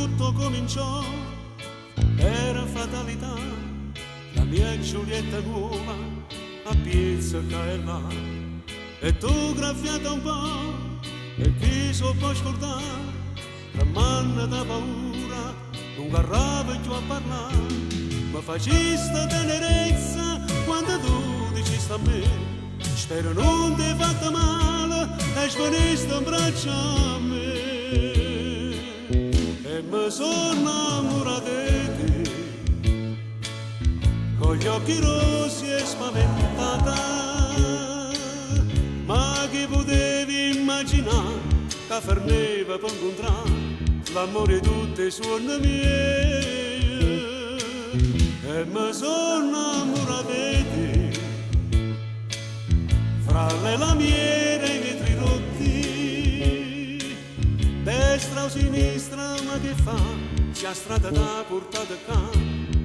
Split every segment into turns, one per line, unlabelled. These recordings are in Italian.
tutto cominciò per fatalità, la mia Giulietta nuova a Piazza Caella. E tu graffiata un po', e chi so può scordare, la manna da paura, non garrava più a parlare. Ma facista tenerezza quando tu dicesti a me, spero non ti fatta male e svanista in braccio a me. E mi sono innamorato di te, con gli occhi rossi e spaventata. Ma chi potevi immaginare che ferneva per incontrare l'amore di tutte le suore mie? E mi sono innamorato di te, fra le lamiere e i vetri rotti, destra o sinistra, ma che fa? C'è strada da portare qua,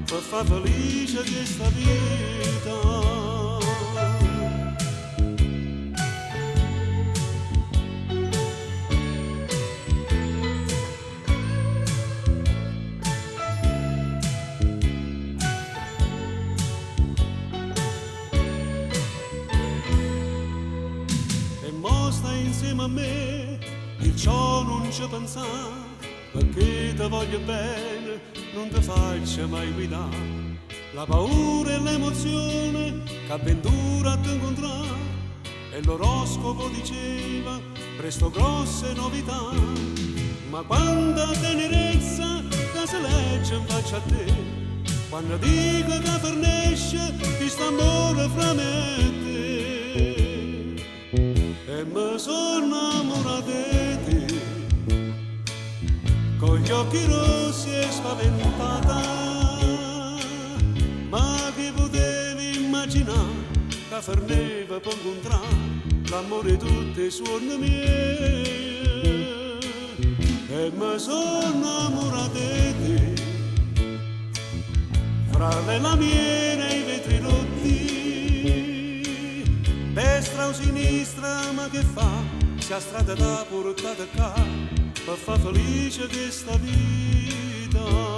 per far felice questa vita. Stai insieme a me, il ciò non ci pensa, perché ti voglio bene, non ti faccio mai guidare. La paura e l'emozione che avventura ti incontrare, e l'oroscopo diceva presto grosse novità. Ma quanta tenerezza che si legge in faccia a te, quando dico che fornisce questo amore fra me e te. E mi sono innamorato di te, con gli occhi rossi e spaventata. Ma chi potevi immaginare che ferneva per incontrare l'amore di tutte le suore mie? E mi sono innamorato di te, fra le lamiere e i vetri rotti, destra o sinistra, ma che fa? C'è strada da portare qua, per far felice questa vita.